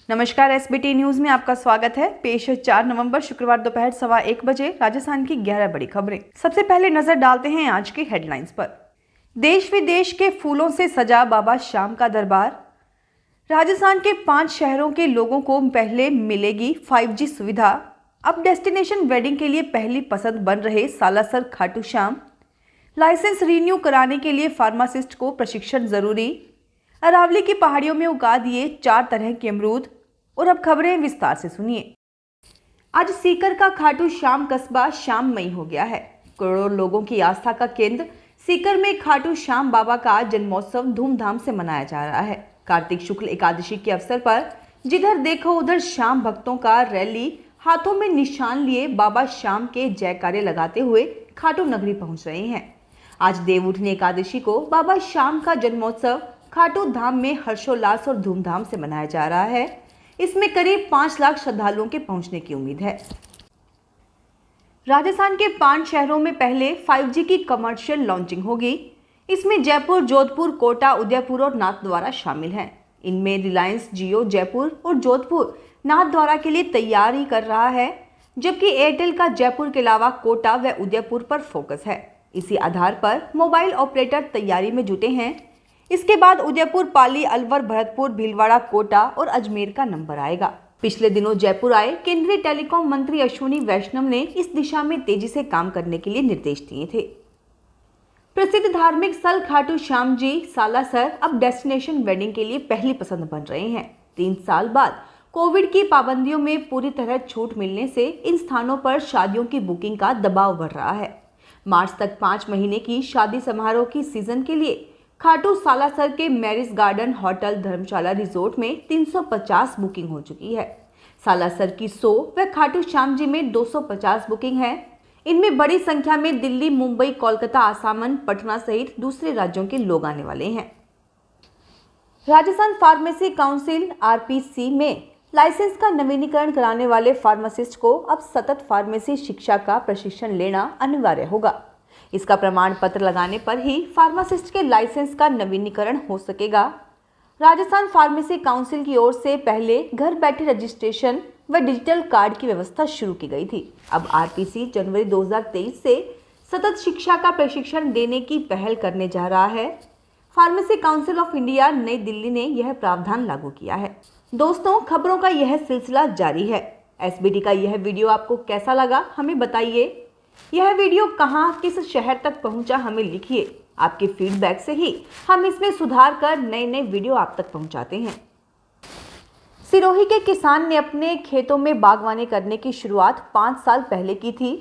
नमस्कार, SBT news में आपका स्वागत है। पेश है 4 नवंबर शुक्रवार दोपहर 1:15 बजे राजस्थान की 11 बड़ी खबरें। सबसे पहले नजर डालते हैं आज की हेडलाइंस पर। देश विदेश के फूलों से सजा बाबा श्याम का दरबार। राजस्थान के 5 शहरों के लोगों को पहले मिलेगी 5G सुविधा। अब डेस्टिनेशन वेडिंग के लिए पहली पसंद बन रहे सालासर खाटू श्याम। लाइसेंस रिन्यू कराने के लिए फार्मासिस्ट को प्रशिक्षण जरूरी। अरावली की पहाड़ियों में उगा दिए 4 तरह के अमरूद। और अब खबरें विस्तार से सुनिए। आज सीकर का खाटू श्याम कस्बा श्याममयी हो गया है। करोड़ों लोगों की आस्था का केंद्र सीकर में खाटू श्याम बाबा का जन्मोत्सव धूमधाम से मनाया जा रहा है। कार्तिक शुक्ल एकादशी के अवसर पर जिधर देखो उधर श्याम भक्तों का रैली हाथों में निशान लिए बाबा श्याम के जयकारे लगाते हुए खाटू नगरी पहुंच रहे हैं। आज देवउठनी एकादशी को बाबा श्याम का जन्मोत्सव खाटू धाम में हर्षोल्लास और धूमधाम से मनाया जा रहा है। इसमें करीब 5 लाख श्रद्धालुओं के पहुंचने की उम्मीद है। राजस्थान के 5 शहरों में पहले 5G की कमर्शियल लॉन्चिंग होगी। इसमें जयपुर, जोधपुर, कोटा, उदयपुर और नाथद्वारा शामिल हैं। इनमें रिलायंस जियो जयपुर और जोधपुर नाथद्वारा के लिए तैयारी कर रहा है, जबकि एयरटेल का जयपुर के अलावा कोटा व उदयपुर पर फोकस है। इसी आधार पर मोबाइल ऑपरेटर तैयारी में जुटे हैं। इसके बाद उदयपुर, पाली, अलवर, भरतपुर, भीलवाड़ा, कोटा और अजमेर का नंबर आएगा। पिछले दिनों जयपुर आए केंद्रीय टेलीकॉम मंत्री अश्विनी वैष्णव ने इस दिशा में तेजी से काम करने के लिए निर्देश दिए थे। प्रसिद्ध धार्मिक स्थल खाटू श्याम जी सालासर अब डेस्टिनेशन वेडिंग के लिए पहली पसंद बन रहे हैं। 3 साल बाद कोविड की पाबंदियों में पूरी तरह छूट मिलने से इन स्थानों पर शादियों की बुकिंग का दबाव बढ़ रहा है। मार्च तक 5 महीने की शादी समारोह की सीजन के लिए खाटू सालासर के मैरिज गार्डन होटल धर्मशाला रिजोर्ट में 350 बुकिंग हो चुकी है। सालासर की 100 व खाटू श्याम जी में 250 बुकिंग है। इनमें बड़ी संख्या में दिल्ली, मुंबई, कोलकाता, आसामन, पटना सहित दूसरे राज्यों के लोग आने वाले हैं। राजस्थान फार्मेसी काउंसिल RPC में लाइसेंस का नवीनीकरण कराने वाले फार्मासिस्ट को अब सतत फार्मेसी शिक्षा का प्रशिक्षण लेना अनिवार्य होगा। इसका प्रमाण पत्र लगाने पर ही फार्मासिस्ट के लाइसेंस का नवीनीकरण हो सकेगा। राजस्थान फार्मेसी काउंसिल की ओर से पहले घर बैठे रजिस्ट्रेशन व डिजिटल कार्ड की व्यवस्था शुरू की गई थी। अब RPC जनवरी 2023 से सतत शिक्षा का प्रशिक्षण देने की पहल करने जा रहा है। फार्मेसी काउंसिल ऑफ इंडिया नई दिल्ली ने यह प्रावधान लागू किया है। दोस्तों, खबरों का यह सिलसिला जारी है। SBT का यह वीडियो आपको कैसा लगा हमें बताइए। यह वीडियो कहां, किस शहर तक पहुंचा हमें लिखिए। आपके फीडबैक से ही हम इसमें सुधार कर नए वीडियो आप तक पहुंचाते हैं। सिरोही के किसान ने अपने खेतों में बागवानी करने की शुरुआत 5 साल पहले की थी।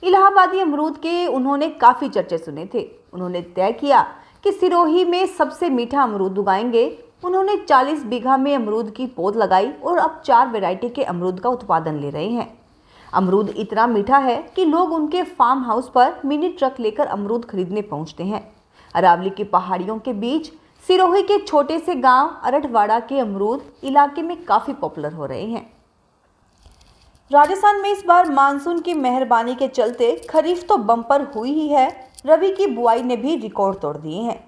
इलाहाबादी अमरूद के उन्होंने काफी चर्चे सुने थे। उन्होंने तय किया कि सिरोही में सबसे मीठा अमरूद उगाएंगे। उन्होंने 40 बीघा में अमरूद की पौध लगाई और अब 4 वैरायटी के अमरूद का उत्पादन ले रहे हैं। अमरूद इतना मीठा है कि लोग उनके फार्म हाउस पर मिनी ट्रक लेकर अमरूद खरीदने पहुंचते हैं। अरावली की पहाड़ियों के बीच सिरोही के छोटे से गांव अरठवाड़ा के अमरूद इलाके में काफी पॉपुलर हो रहे हैं। राजस्थान में इस बार मानसून की मेहरबानी के चलते खरीफ तो बम्पर हुई ही है, रबी की बुआई ने भी रिकॉर्ड तोड़ दिए हैं।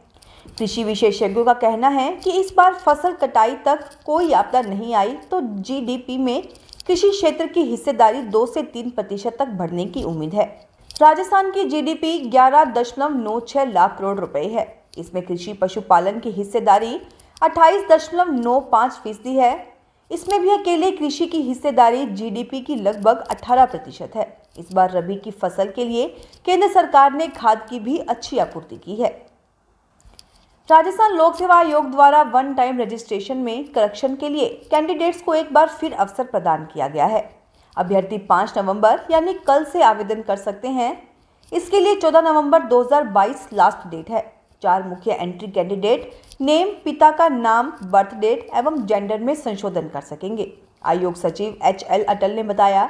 कृषि विशेषज्ञों का कहना है कि इस बार फसल कटाई तक कोई आपदा नहीं आई तो GDP में कृषि क्षेत्र की हिस्सेदारी 2 से 3% तक बढ़ने की उम्मीद है। राजस्थान की GDP 11.96 लाख करोड़ रुपए है। इसमें कृषि पशुपालन की हिस्सेदारी 28.95% है। इसमें भी अकेले कृषि की हिस्सेदारी GDP की लगभग 18% है। इस बार रबी की फसल के लिए केंद्र सरकार ने खाद की भी अच्छी आपूर्ति की है। राजस्थान लोक सेवा आयोग द्वारा वन टाइम रजिस्ट्रेशन में करेक्शन के लिए कैंडिडेट्स को एक बार फिर अवसर प्रदान किया गया है। अभ्यर्थी 5 नवंबर यानी कल से आवेदन कर सकते हैं। इसके लिए 14 नवंबर 2022 लास्ट डेट है। 4 मुख्य एंट्री कैंडिडेट नेम, पिता का नाम, बर्थ डेट एवं जेंडर में संशोधन कर सकेंगे। आयोग सचिव HL अटल ने बताया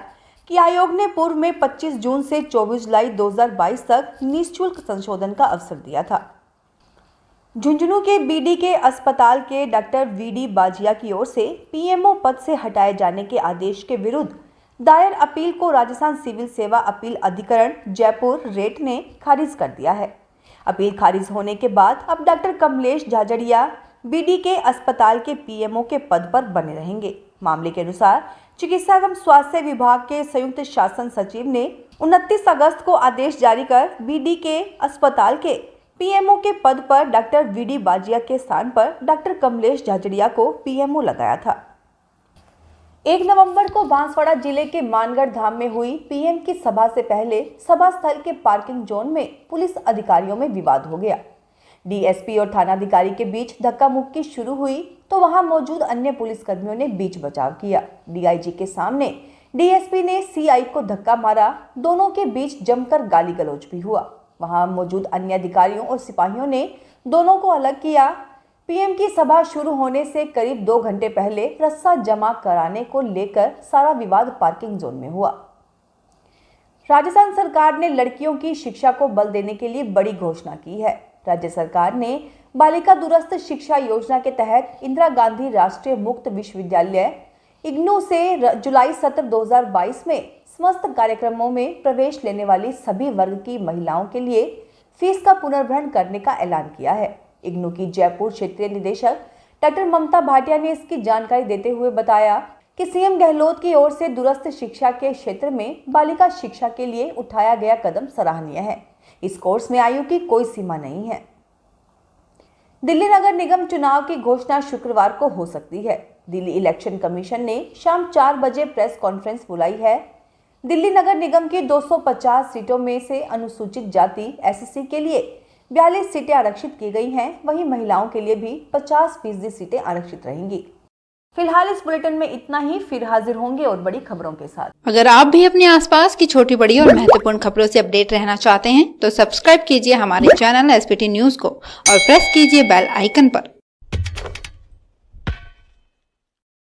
कि आयोग ने पूर्व में 25 जून से 24 जुलाई 2022 तक निःशुल्क संशोधन का अवसर दिया था। झुंझुनू के BDK अस्पताल के डॉक्टर VD बाजिया की ओर से PMO पद से हटाए जाने के आदेश के विरुद्ध दायर अपील को राजस्थान सिविल सेवा अपील अधिकरण जयपुर रेट ने खारिज कर दिया है। अपील खारिज होने के बाद अब डॉक्टर कमलेश झाझड़िया BDK अस्पताल के PMO के पद पर बने रहेंगे। मामले के अनुसार चिकित्सा एवं स्वास्थ्य विभाग के संयुक्त शासन सचिव ने 29 अगस्त को आदेश जारी कर बीडी के अस्पताल के पीएमओ के पद पर डॉक्टर वीडी बाजिया के स्थान पर डॉक्टर कमलेश झाझड़िया को पीएमओ लगाया था। 1 नवंबर को बांसवाड़ा जिले के मानगढ़ धाम में हुई पीएम की सभा से पहले सभा स्थल के पार्किंग जोन में पुलिस अधिकारियों में विवाद हो गया। डीएसपी और थानाधिकारी के बीच धक्का मुक्की शुरू हुई तो वहां मौजूद अन्य पुलिसकर्मियों ने बीच बचाव किया। डीआईजी के सामने डीएसपी ने सीआई को धक्का मारा। दोनों के बीच जमकर गाली गलौज भी हुआ। वहां मौजूद अन्य अधिकारियों और सिपाहियों ने दोनों को अलग किया। पीएम की सभा शुरू होने से करीब 2 घंटे पहले रस्सा जमा कराने को लेकर सारा विवाद पार्किंग जोन में हुआ। राजस्थान सरकार ने लड़कियों की शिक्षा को बल देने के लिए बड़ी घोषणा की है। राज्य सरकार ने बालिका दूरस्थ शिक्षा योजना के तहत इंदिरा गांधी राष्ट्रीय मुक्त विश्वविद्यालय इग्नू से जुलाई सत्र 2022 में समस्त कार्यक्रमों में प्रवेश लेने वाली सभी वर्ग की महिलाओं के लिए फीस का पुनर्ग्रहण करने का ऐलान किया है। इग्नू की जयपुर क्षेत्रीय निदेशक डॉक्टर ममता भाटिया ने इसकी जानकारी देते हुए बताया कि सीएम गहलोत की ओर से दूरस्थ शिक्षा के क्षेत्र में बालिका शिक्षा के लिए उठाया गया कदम सराहनीय है। इस कोर्स में आयु की कोई सीमा नहीं है। दिल्ली नगर निगम चुनाव की घोषणा शुक्रवार को हो सकती है। दिल्ली इलेक्शन कमीशन ने शाम 4 बजे प्रेस कॉन्फ्रेंस बुलाई है। दिल्ली नगर निगम की 250 सीटों में से अनुसूचित जाति एससी के लिए 42 सीटें आरक्षित की गई हैं। वहीं महिलाओं के लिए भी 50% सीटें आरक्षित रहेंगी। फिलहाल इस बुलेटिन में इतना ही। फिर हाजिर होंगे और बड़ी खबरों के साथ। अगर आप भी अपने आसपास की छोटी बड़ी और महत्वपूर्ण खबरों से अपडेट रहना चाहते हैं तो सब्सक्राइब कीजिए हमारे चैनल एसपीटी न्यूज को और प्रेस कीजिए बेल आइकन पर।